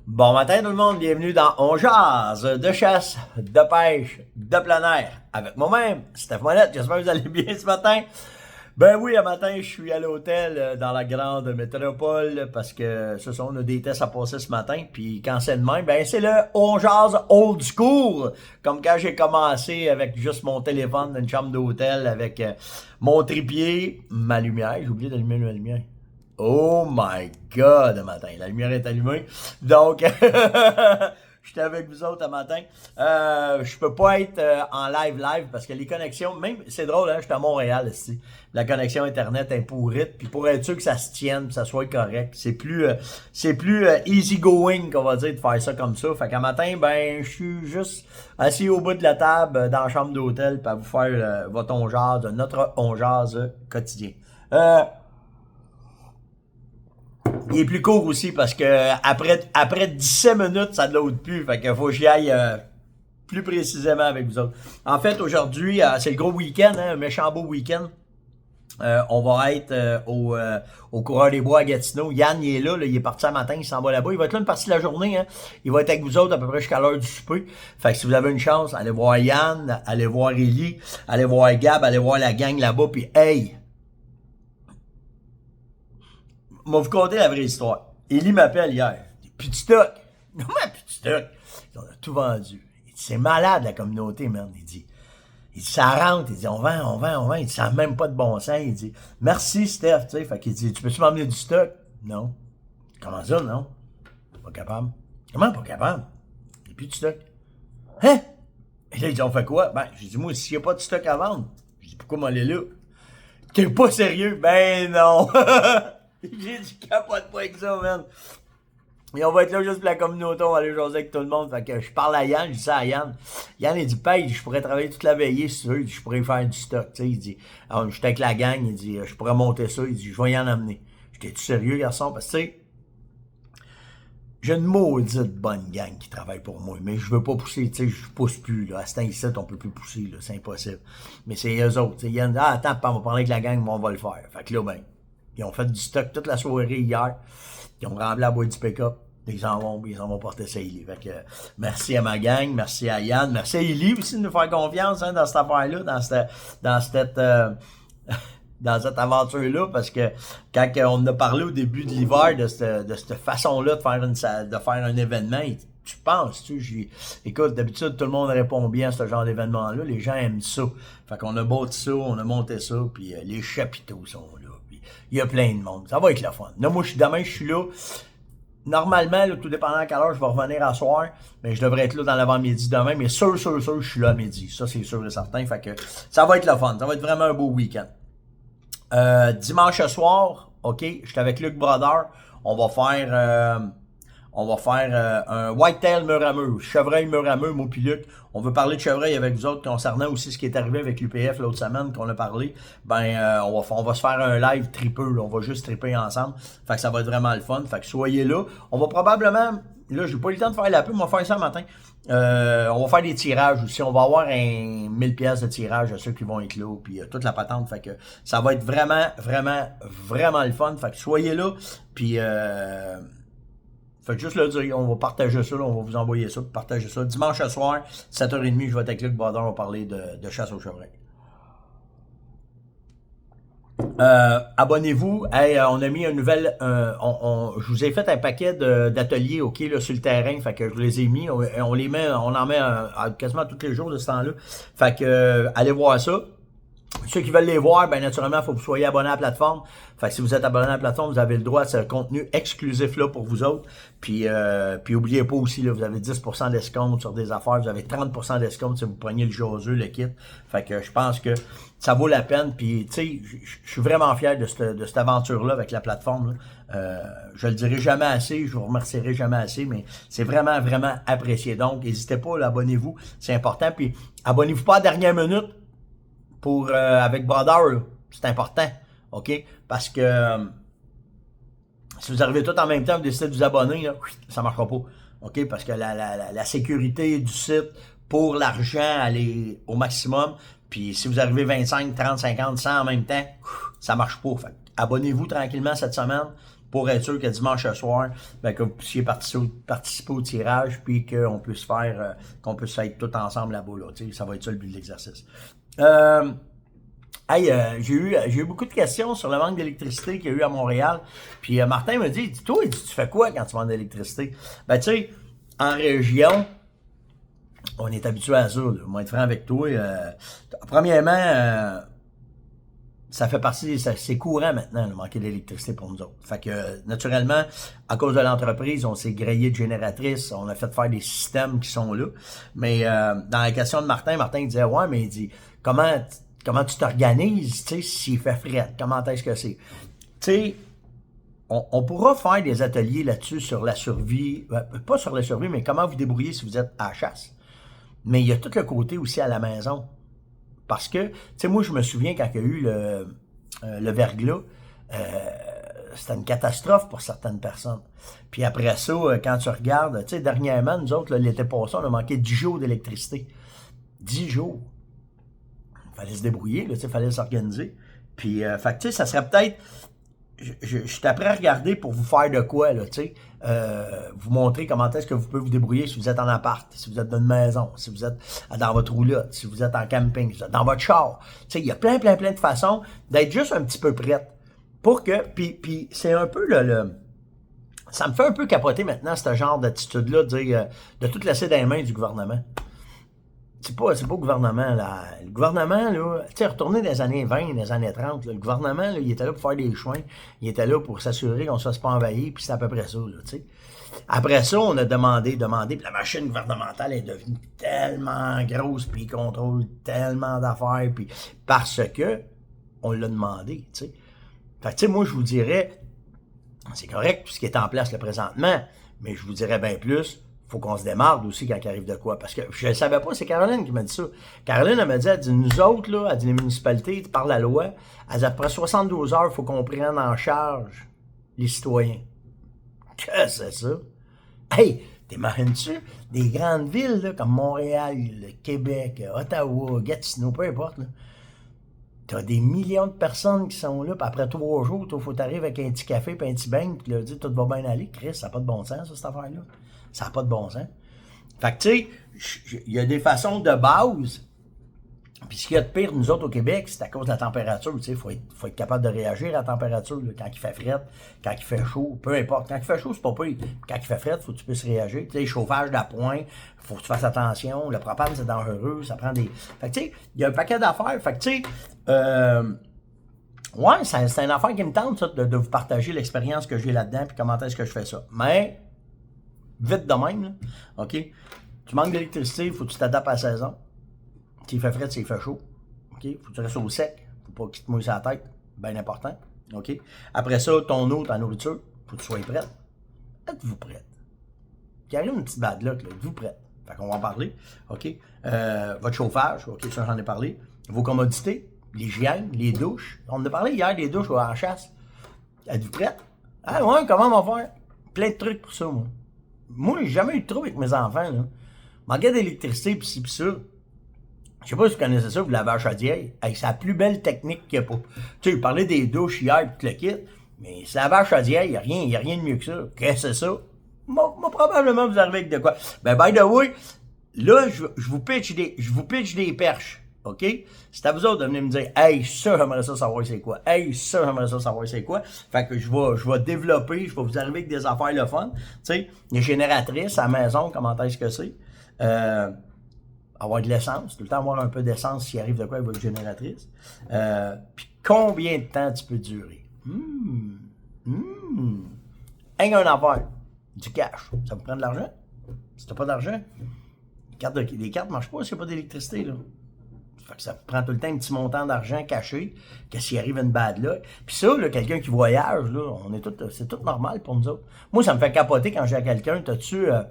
Bon matin tout le monde, bienvenue dans On Jase de chasse, de pêche, de plein air. Avec moi-même, Steph Monette, j'espère que vous allez bien ce matin. Ben oui, un matin, je suis à l'hôtel dans la grande métropole parce que ce sont on a des tests à passer ce matin. Puis quand c'est de même, ben c'est le On Jase old school. Comme quand j'ai commencé avec juste mon téléphone dans une chambre d'hôtel avec mon trépied, ma lumière. J'ai oublié d'allumer ma lumière. Oh my God, le matin. La lumière est allumée. Donc, j'étais avec vous autres ce matin. Je peux pas être en live parce que les connexions, même, c'est drôle, hein, j'étais à Montréal ici. La connexion Internet est pourrite. Puis pour être sûr que ça se tienne, que ça soit correct, c'est plus easy going qu'on va dire de faire ça comme ça. Fait qu'un matin, ben, je suis juste assis au bout de la table dans la chambre d'hôtel pour vous faire votre on jase, notre on jase quotidien. Il est plus court aussi parce que après 17 minutes, ça ne load plus. Fait qu'il faut que j'y aille plus précisément avec vous autres. En fait, aujourd'hui, c'est le gros week-end, hein, un méchant beau week-end. On va être au Coureur des Bois à Gatineau. Yann, il est là, il est parti ce matin, il s'en va là-bas. Il va être là une partie de la journée. Hein. Il va être avec vous autres à peu près jusqu'à l'heure du souper. Fait que si vous avez une chance, allez voir Yann, allez voir Élie, allez voir Gab, allez voir la gang là-bas. Puis hey! Moi, vous conter la vraie histoire. Élie m'appelle hier. Il dit, plus de stock. Comment plus de stock? On a tout vendu. Il dit, c'est malade la communauté, man. Il dit, ça rentre. Il dit, on vend. Il dit, ça n'a même pas de bon sens. Il dit, merci, Steph. Tu sais, fait qu'il dit, tu peux-tu m'emmener du stock? Non. Comment ça, non? Pas capable. Comment pas capable? Il n'y a plus de stock. Hein? Et là, il dit, on fait quoi? Ben, j'ai dit, moi, s'il n'y a pas de stock à vendre, j'ai dit, pourquoi m'aller là? T'es pas sérieux? Ben non! J'ai dit, capote pas avec ça, man. Et on va être là juste pour la communauté, on va aller jaser avec tout le monde. Fait que je parle à Yann, je dis ça à Yann. Yann, il dit, paye, je pourrais travailler toute la veillée, si tu veux. Je pourrais faire du stock, tu sais. Il dit, alors, j'étais avec la gang, il dit, je pourrais monter ça. Il dit, je vais y en amener. J'étais-tu sérieux, garçon? Parce que, tu sais, j'ai une maudite bonne gang qui travaille pour moi, mais je veux pas pousser, tu sais, je pousse plus, là. À ce temps-ci, on peut plus pousser, là. C'est impossible. Mais c'est eux autres, tu sais. Yann dit, ah, attends, on va parler avec la gang, mais on va le faire. Fait que là, ben, ils ont fait du stock toute la soirée hier. Ils ont rempli la boîte du pick-up. Ils s'en vont porter ça à Élie. Fait que, merci à ma gang, merci à Yann, merci à Élie aussi de nous faire confiance hein, dans cette affaire-là, dans cette aventure-là, parce que quand on a parlé au début de l'hiver de cette façon-là de faire un événement, tu penses, écoute, d'habitude, tout le monde répond bien à ce genre d'événement-là. Les gens aiment ça. Fait qu'on a bâti ça, on a monté ça, puis les chapiteaux sont là. Il y a plein de monde. Ça va être le fun. Là, moi, demain, je suis là. Normalement, là, tout dépendant à quelle heure je vais revenir à soir, mais je devrais être là dans l'avant-midi demain. Mais sûr, je suis là à midi. Ça, c'est sûr et certain. Fait que ça va être le fun. Ça va être vraiment un beau week-end. Dimanche soir, OK, je suis avec Luc Brodeur. On va faire un whitetail mur à mur, chevreuil mur à mur, moi puis Luc. On veut parler de chevreuil avec vous autres concernant aussi ce qui est arrivé avec l'UPF l'autre semaine qu'on a parlé. Ben, on va se faire un live tripeux, là. On va juste triper ensemble. Fait que ça va être vraiment le fun. Fait que soyez là. On va probablement, là, j'ai pas eu le temps de faire la pub, mais on va faire ça le matin. On va faire des tirages aussi. On va avoir un 1000 pièces de tirage à ceux qui vont être là, puis toute la patente. Fait que ça va être vraiment, vraiment, vraiment le fun. Fait que soyez là, puis fait que juste le dire, on va partager ça, là, on va vous envoyer ça, partager ça. Dimanche soir, 7h30, je vais être avec Luc Baudin, on va parler de chasse au chevreuil. Abonnez-vous. Hey, on a mis une nouvelle. Je vous ai fait un paquet d'ateliers, OK, là, sur le terrain. Fait que je vous les ai mis. On les met, on en met quasiment tous les jours de ce temps-là. Fait que allez voir ça. Ceux qui veulent les voir, ben naturellement, il faut que vous soyez abonné à la plateforme. Fait que si vous êtes abonné à la plateforme, vous avez le droit à ce contenu exclusif là pour vous autres. Puis oubliez pas aussi, là, vous avez 10% d'escompte sur des affaires, vous avez 30% d'escompte si vous preniez le jaseux, le kit. Fait que je pense que ça vaut la peine. Puis tu sais, je suis vraiment fier de cette aventure-là avec la plateforme. Je le dirai jamais assez, je vous remercierai jamais assez, mais c'est vraiment, vraiment apprécié. Donc, n'hésitez pas, là, abonnez-vous, c'est important. Puis abonnez-vous pas à la dernière minute. Avec Brodeur, c'est important, OK? Parce que si vous arrivez tout en même temps, vous décidez de vous abonner, là, ça ne marchera pas, OK? Parce que la sécurité du site pour l'argent, elle est au maximum. Puis si vous arrivez 25, 30, 50, 100 en même temps, ça ne marche pas. Fait abonnez-vous tranquillement cette semaine. pour être sûr que dimanche soir, ben, que vous puissiez participer au tirage, puis qu'on puisse être tous ensemble là-bas. Là, ça va être ça le but de l'exercice. J'ai eu beaucoup de questions sur le manque d'électricité qu'il y a eu à Montréal. Puis Martin me dit, toi, tu fais quoi quand tu manques d'électricité? Ben, tu sais, en région, on est habitué à ça. Là. Moi, être franc avec toi. Premièrement, ça fait partie, c'est courant maintenant, de manquer d'électricité pour nous autres. Fait que, naturellement, à cause de l'entreprise, on s'est grillé de génératrices, on a fait faire des systèmes qui sont là. Mais dans la question de Martin disait, ouais, mais il dit, comment tu t'organises, tu sais, s'il fait fret? Comment est-ce que c'est? Tu sais, on pourra faire des ateliers là-dessus sur la survie, pas sur la survie, mais comment vous débrouiller si vous êtes à la chasse. Mais il y a tout le côté aussi à la maison. Parce que, tu sais, moi, je me souviens quand il y a eu le verglas, c'était une catastrophe pour certaines personnes. Puis après ça, quand tu regardes, tu sais, dernièrement, nous autres, l'été passé, on a manqué 10 jours d'électricité. 10 jours. Il fallait se débrouiller, il fallait s'organiser. Puis, fait que, tu sais, ça serait peut-être... Je suis prêt à regarder pour vous faire de quoi, là, tu sais. Vous montrer comment est-ce que vous pouvez vous débrouiller si vous êtes en appart, si vous êtes dans une maison, si vous êtes dans votre roulotte, si vous êtes en camping, si vous êtes dans votre char. Tu sais, il y a plein de façons d'être juste un petit peu prête. Pour que... Puis c'est un peu ça me fait un peu capoter maintenant, ce genre d'attitude-là, de tout laisser dans les mains du gouvernement. C'est pas le gouvernement, là. Le gouvernement, là, tu sais, retourner dans les années 20, des années 30, là, le gouvernement, là, il était là pour faire des chemins, il était là pour s'assurer qu'on ne se fasse pas envahir, puis c'est à peu près ça, là, tu sais. Après ça, on a demandé, puis la machine gouvernementale est devenue tellement grosse, puis il contrôle tellement d'affaires, puis parce que on l'a demandé, tu sais. Fait que, tu sais, moi, je vous dirais, c'est correct, tout ce qui est en place, là, présentement, mais je vous dirais bien plus, faut qu'on se démarre aussi quand il arrive de quoi. Parce que je ne savais pas, c'est Caroline qui m'a dit ça. Caroline, elle m'a dit, nous autres, là, elle dit, les municipalités, par la loi, elle dit, après 72 heures, il faut qu'on prenne en charge les citoyens. Que c'est ça? Hey, t'imagines-tu des grandes villes, là, comme Montréal, Québec, Ottawa, Gatineau, peu importe, là. T'as des millions de personnes qui sont là, puis après 3 jours, il faut t'arriver avec un petit café et un petit bain, puis leur dire, tout va bien aller. Chris, ça n'a pas de bon sens, ça, cette affaire-là. Ça n'a pas de bon sens. Fait que, tu sais, il y a des façons de base. Puis ce qu'il y a de pire, nous autres, au Québec, c'est à cause de la température. Tu sais, faut être capable de réagir à la température. Là, quand il fait fret, quand il fait chaud, peu importe. Quand il fait chaud, c'est pas pire. Quand il fait fret, faut que tu puisses réagir. Tu sais, le chauffage d'appoint, faut que tu fasses attention. Le propane, c'est dangereux. Ça prend des... Fait que, tu sais, il y a un paquet d'affaires. Fait que, tu sais, ouais, c'est une affaire qui me tente, ça, de vous partager l'expérience que j'ai là-dedans, puis comment est-ce que je fais ça. Mais... vite de même, là. OK? Tu manques d'électricité, il faut que tu t'adaptes à la saison. S'il fait frais, s'il fait chaud. OK? Faut que tu restes au sec. Faut pas qu'il te mouille sur la tête. Bien important. OK? Après ça, ton eau, ta nourriture, faut que tu sois prête. Êtes-vous prête? Il arrive une petite bad luck, là. Êtes-vous prête? Fait qu'on va en parler. OK? Votre chauffage, OK, ça j'en ai parlé. Vos commodités, l'hygiène, les douches. On en a parlé hier des douches en chasse. Êtes-vous prête? Ah ouais, comment on va faire? Plein de trucs pour ça, moi. Moi, j'ai jamais eu de trouble avec mes enfants, là. Manquait d'électricité, pis ci, pis ça. Je sais pas si vous connaissez ça, vous l'avez à Chaudière. Hey, c'est la plus belle technique qu'il y a pas. Tu sais, vous parlez des douches hier, pis tout le kit. Mais si la vache Chaudière, il y a rien de mieux que ça. Qu'est-ce que c'est ça? Moi, probablement, vous arrivez avec de quoi. Ben, by the way, là, je vous pitch des perches. OK? C'est à vous autres de venir me dire, hey, ça, j'aimerais ça savoir c'est quoi. Hey, ça, j'aimerais ça savoir c'est quoi. Fait que je vais développer, je vais vous arriver avec des affaires le fun. Tu sais, les génératrices à la maison, comment est-ce que c'est? Avoir de l'essence, tout le temps avoir un peu d'essence s'il arrive de quoi avec votre génératrice. Puis combien de temps tu peux durer? Un affaire, du cash. Ça vous prend de l'argent? Si t'as pas d'argent, les cartes marchent pas s'il n'y a pas d'électricité, là. Fait que ça prend tout le temps un petit montant d'argent caché, que s'il arrive une bad luck. Puis ça, là, quelqu'un qui voyage, là, c'est tout normal pour nous autres. Moi, ça me fait capoter quand j'ai à quelqu'un, t'as-tu... avec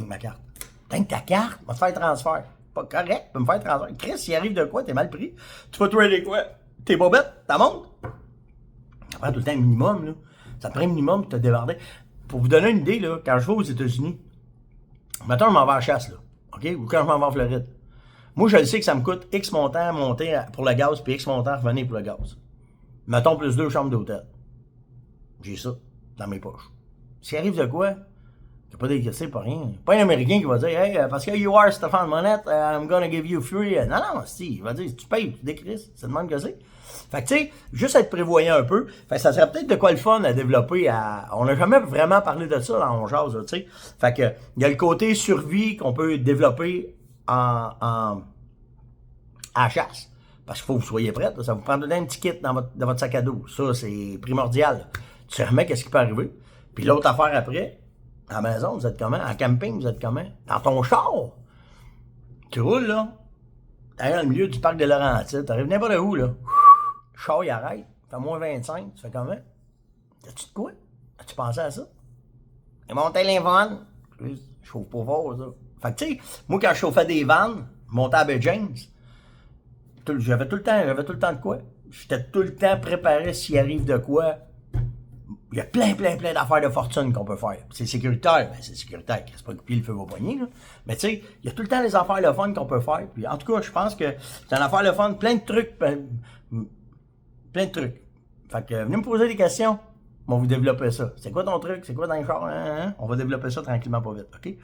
ma carte. T'as ta carte, va te faire transfert. Pas correct, peut me faire transfert. Chris, s'il arrive de quoi, t'es mal pris. Tu vas trader quoi? T'es bobette, ta montre? Ça prend tout le temps un minimum, là. Ça te prend un minimum pour te débarder. Pour vous donner une idée, là, quand je vais aux États-Unis, mettons, je m'en vais à la chasse, là. OK? Ou quand je m'en vais en Floride. Moi, je le sais que ça me coûte X montant à monter pour le gaz, puis X montant à revenir pour le gaz. Mettons plus 2 chambres d'hôtel. J'ai ça dans mes poches. S'il arrive de quoi, t'as pas décaissé, pas rien. Pas un Américain qui va dire, hey, parce que you are Stéphane Monette, I'm gonna give you free. Non, non, si, il va dire, tu payes, tu décrisses, c'est de même que c'est. Fait que, tu sais, juste être prévoyant un peu, fait que ça serait peut-être de quoi le fun à développer. On n'a jamais vraiment parlé de ça dans On Jase, tu sais. Fait que, il y a le côté survie qu'on peut développer à la chasse. Parce qu'il faut que vous soyez prêts. Ça vous prend tout un petit kit dans votre sac à dos. Ça, c'est primordial. Tu sais jamais qu'est-ce qui peut arriver. Puis l'autre affaire après, à la maison, vous êtes comment? En camping, vous êtes comment? Dans ton char. Tu roules, là. T'arrives dans le milieu du parc de Laurentides. T'arrives n'importe où, là. Le char, il arrête. Fait moins 25. Tu fais comment? T'as-tu de quoi? As-tu pensé à ça? Et mon téléphone. Je chauffe pas fort, ça. Fait que, tu sais, moi, quand je chauffais des vannes, montais à Bay James, j'avais tout le temps de quoi. J'étais tout le temps préparé s'il arrive de quoi. Il y a plein d'affaires de fortune qu'on peut faire. C'est sécuritaire, ben c'est sécuritaire, c'est pas couper le feu au poignet, là. Mais tu sais, il y a tout le temps des affaires de fun qu'on peut faire. Puis en tout cas, je pense que c'est une affaire de fun, plein de trucs. Plein de trucs. Fait que venez me poser des questions. On va vous développer ça. C'est quoi ton truc? C'est quoi dans les chars? Hein? On va développer ça tranquillement, pas vite, OK?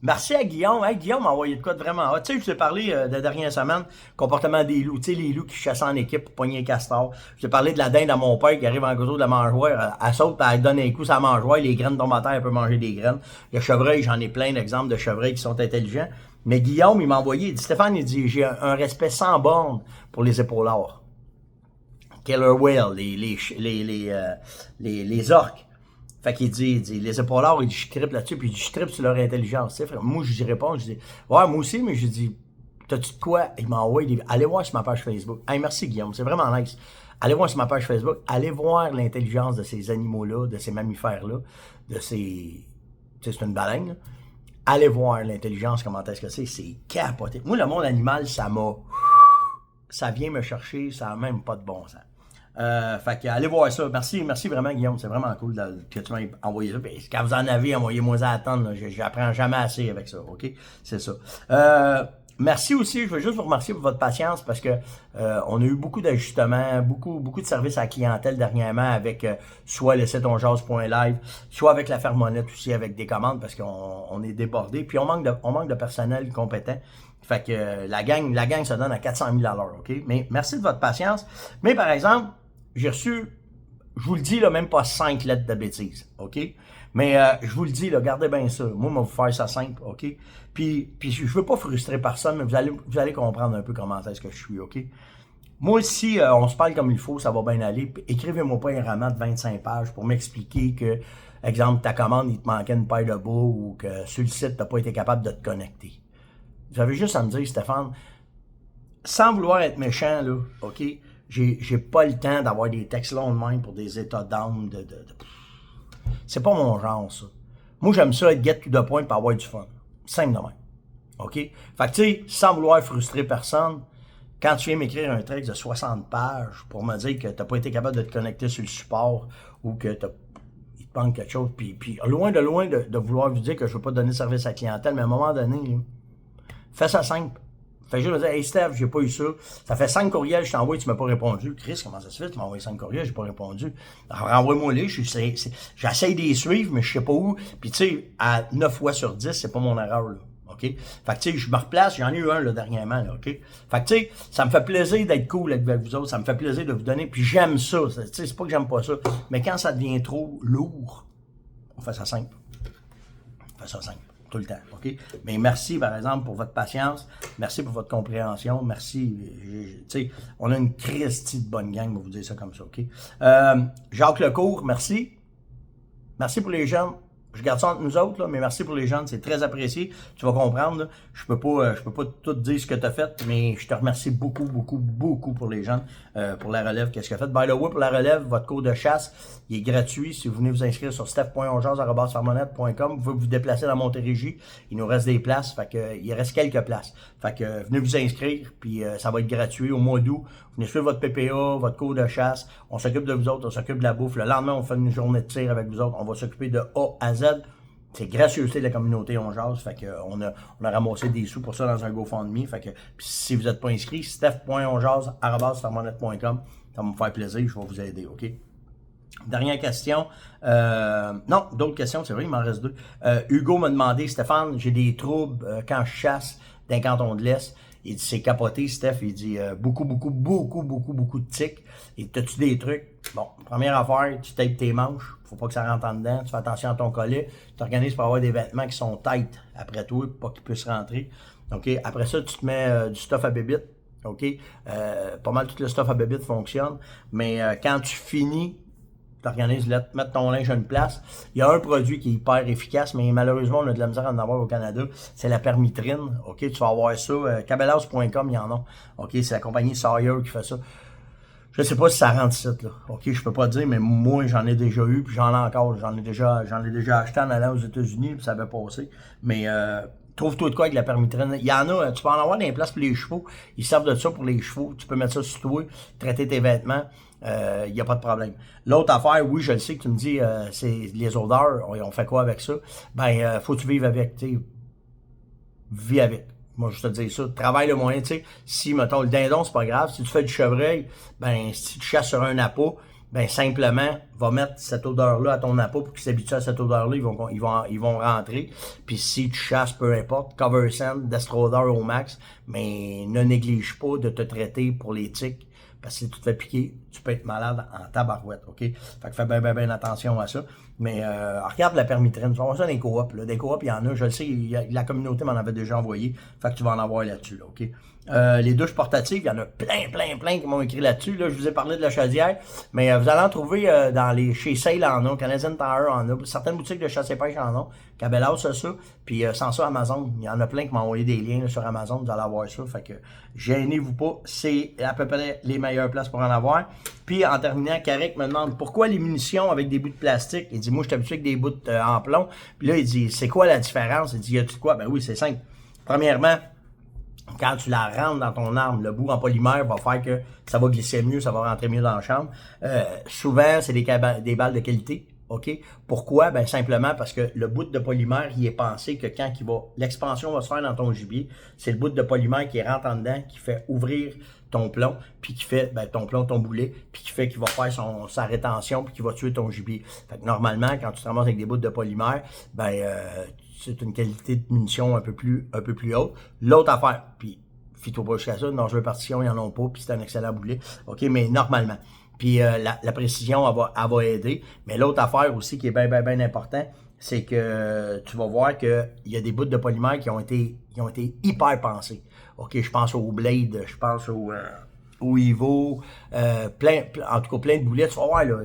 Merci à Guillaume. Hey, Guillaume m'a envoyé de quoi de vraiment hot. Tu sais, je t'ai parlé de la dernière semaine, comportement des loups. Tu sais, les loups qui chassent en équipe pour pogner les castors. Je t'ai parlé de la dinde à mon père qui arrive en gros de la mangeoire. Elle saute, elle donne un coup sur la mangeoire, les graines tombent à terre, elle peut manger des graines. Le chevreuil, j'en ai plein d'exemples de chevreuils qui sont intelligents. Mais Guillaume, il m'a envoyé, il dit, Stéphane, il dit, j'ai un respect sans borne pour les épaulards. Killer whale, les orques. Fait qu'il dit, les épaulards, il dit, je trippe là-dessus, puis il dit, je trippe sur leur intelligence. Tu sais, moi, je lui réponds, je dis, ouais, moi aussi, mais je dis, t'as-tu de quoi? Il m'envoie, il dit, allez voir sur ma page Facebook. Hey, merci Guillaume, c'est vraiment nice. Allez voir sur ma page Facebook, allez voir l'intelligence de ces animaux-là, de ces mammifères-là, de ces, tu sais, c'est une baleine, là. Allez voir l'intelligence, comment est-ce que c'est capoté. Moi, le monde animal, ça vient me chercher, ça n'a même pas de bon sens. Fait que allez voir ça. Merci vraiment Guillaume, c'est vraiment cool que tu m'as envoyé ça. Puis, quand vous en avez, envoyez-moi ça à attendre. J'apprends jamais assez avec ça, ok? C'est ça. Merci aussi, je veux juste vous remercier pour votre patience parce que on a eu beaucoup d'ajustements, beaucoup de services à la clientèle dernièrement avec soit le site onjase.live, soit avec la Fermonette aussi avec des commandes parce qu'on est débordé. Puis on manque de personnel compétent. Fait que la gang se donne à 400 000 à l'heure, ok? Mais merci de votre patience. Mais par exemple, j'ai reçu, je vous le dis là, même pas 5 lettres de bêtises, ok? Mais je vous le dis, là, gardez bien ça. Moi, je vais vous faire ça simple, ok? Puis je veux pas frustrer personne, mais vous allez comprendre un peu comment est-ce que je suis, ok? Moi, si on se parle comme il faut, ça va bien aller. Écrivez-moi pas un roman de 25 pages pour m'expliquer que, exemple, ta commande, il te manquait une paire de bas ou que sur le site, t'as pas été capable de te connecter. Vous avez juste à me dire, Stéphane, sans vouloir être méchant, là, ok? J'ai pas le temps d'avoir des textes longs de même pour des états d'âme. C'est pas mon genre, ça. Moi, j'aime ça être get to the point pour avoir du fun. Simple de même. OK? Fait que, tu sais, sans vouloir frustrer personne, quand tu viens m'écrire un texte de 60 pages pour me dire que t'as pas été capable de te connecter sur le support ou que il te manque quelque chose, puis loin de vouloir vous dire que je veux pas donner de service à la clientèle, mais à un moment donné, là, fais ça simple. Fais juste me dire, hey Steph, j'ai pas eu ça. Ça fait 5 courriels, je t'envoie, tu m'as pas répondu. Chris, comment ça se fait? Tu m'as envoyé 5 courriels, j'ai pas répondu. Alors, renvoie-moi-les, j'essaye de les suivre, mais je sais pas où. Puis tu sais, à 9 fois sur 10, c'est pas mon erreur, là. OK? Fait que tu sais, je me replace, j'en ai eu un, là, dernièrement, là, OK? Fait que tu sais, ça me fait plaisir d'être cool avec vous autres, ça me fait plaisir de vous donner, puis j'aime ça. Tu sais, c'est pas que j'aime pas ça, mais quand ça devient trop lourd, on fait ça simple. On fait ça simple. Tout le temps, OK? Mais merci, par exemple, pour votre patience. Merci pour votre compréhension. Merci. Tu sais, on a une Christie de bonne gang, on va vous dire ça comme ça, OK? Jacques Lecourt, merci. Merci pour les jeunes. Je garde ça entre nous autres, là, mais merci pour les jeunes, c'est très apprécié. Tu vas comprendre, là. Je peux pas tout dire ce que tu as fait, mais je te remercie beaucoup pour les jeunes, pour la relève, qu'est-ce que tu as fait. By the way, pour la relève, votre cours de chasse, il est gratuit. Si vous venez vous inscrire sur steph.onjase@fermonette.com, vous pouvez vous déplacer dans Montérégie. Il nous reste des places, fait que, il reste quelques places. Fait que, venez vous inscrire, puis ça va être gratuit au mois d'août. Venez suivre votre PPA, votre cours de chasse. On s'occupe de vous autres, on s'occupe de la bouffe. Le lendemain, on fait une journée de tir avec vous autres. On va s'occuper de A à Z. C'est gracieuseté de la communauté On Jase. Fait que on a ramassé des sous pour ça dans un GoFundMe. Fait que si vous n'êtes pas inscrit, steph.onjase@fermonette.com. Ça va me faire plaisir, je vais vous aider, OK? Dernière question. Non, d'autres questions, c'est vrai, il m'en reste deux. Hugo m'a demandé, Stéphane, j'ai des troubles quand je chasse d'un canton de l'Est. Il dit, c'est capoté, Steph. Il dit, beaucoup de tics. Et t'as-tu des trucs? Bon, première affaire, tu tapes tes manches. Faut pas que ça rentre en dedans. Tu fais attention à ton collet. Tu t'organises pour avoir des vêtements qui sont tight après toi, pour pas qu'ils puissent rentrer. OK? Après ça, tu te mets du stuff à bébite. OK? Pas mal tout le stuff à bébite fonctionne. Mais quand tu finis, tu organises, mettre ton linge à une place. Il y a un produit qui est hyper efficace, mais malheureusement, on a de la misère à en avoir au Canada. C'est la permitrine. OK, tu vas avoir ça. Cabelhouse.com, il y en a. OK, c'est la compagnie Sawyer qui fait ça. Je sais pas si ça rentre ici, là. OK, je peux pas dire, mais moi, j'en ai déjà eu, puis j'en ai encore. J'en ai déjà acheté en allant aux États-Unis, puis ça avait passé. Mais, trouve-toi de quoi avec la permitrine. Il y en a, tu peux en avoir dans les places pour les chevaux. Ils servent de ça pour les chevaux. Tu peux mettre ça sur toi, traiter tes vêtements. Il n'y a pas de problème. L'autre affaire, oui, je le sais que tu me dis, c'est les odeurs. On fait quoi avec ça? Ben, faut que tu vives avec, tu sais. Vis avec. Moi, je te dis ça. Travaille le moyen, tu sais. Si, mettons, le dindon, c'est pas grave. Si tu fais du chevreuil, ben, si tu chasses sur un appât, ben, simplement, va mettre cette odeur-là à ton appât pour qu'ils s'habituent à cette odeur-là. Ils vont rentrer. Puis si tu chasses, peu importe, cover sand, Destrodor au max, mais ne néglige pas de te traiter pour les tiques. Parce que si tu te fais piquer, tu peux être malade en tabarouette, OK? Fait que fais bien attention à ça. Mais regarde la permitrine. Tu vas voir ça dans les coops. Des coops, il y en a. Je le sais, la communauté m'en avait déjà envoyé. Fait que tu vas en avoir là-dessus, là, OK? Les douches portatives, il y en a plein qui m'ont écrit là-dessus. Là, je vous ai parlé de la chaudière. Mais vous allez en trouver chez Sale en a, Canadian Tire en a. Certaines boutiques de chasse et pêche en ont. Cabela's a ça. Puis sans ça, Amazon. Il y en a plein qui m'ont envoyé des liens là, sur Amazon. Vous allez avoir ça. Fait que gênez-vous pas. C'est à peu près les meilleures places pour en avoir. Puis en terminant, Carrick me demande pourquoi les munitions avec des bouts de plastique. Il dit, moi je suis habitué avec des bouts en plomb. Puis là, il dit, c'est quoi la différence? Il dit, y a-tu quoi? Ben oui, c'est simple. Premièrement, quand tu la rentres dans ton arme, le bout en polymère va faire que ça va glisser mieux, ça va rentrer mieux dans la chambre. Souvent, c'est des balles de qualité. OK? Pourquoi? Ben simplement parce que le bout de polymère, il est pensé que quand l'expansion va se faire dans ton gibier, c'est le bout de polymère qui rentre en dedans, qui fait ouvrir ton plomb, puis qui fait, ton boulet, puis qui fait qu'il va faire sa rétention, puis qui va tuer ton gibier. Fait que normalement, quand tu te ramasses avec des bouts de polymère, c'est une qualité de munition un peu plus haute. L'autre affaire, puis fie-toi pas jusqu'à ça, dangereux partition, ils en ont pas, puis c'est un excellent boulet. OK, mais normalement. Puis la précision, elle va aider. Mais l'autre affaire aussi qui est bien important, c'est que tu vas voir qu'il y a des bouts de polymère qui ont été hyper pensés. OK, je pense au Blade, je pense au Evo, en tout cas plein de boulets. Tu vas voir là,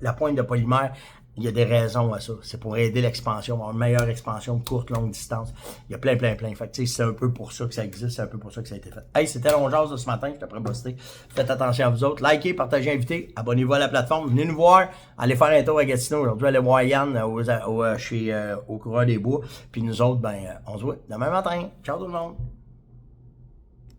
la pointe de polymère. Il y a des raisons à ça. C'est pour aider l'expansion, avoir une meilleure expansion, courte, longue distance. Il y a plein. Fait que, c'est un peu pour ça que ça existe, c'est un peu pour ça que ça a été fait. Hey, c'était Longeance de ce matin, je t'ai pré-boosté. Faites attention à vous autres. Likez, partagez, invitez, abonnez-vous à la plateforme. Venez nous voir, allez faire un tour à Gatineau. Aujourd'hui, allez voir Yann au Coureur des Bois. Puis nous autres, on se voit demain matin. Ciao tout le monde!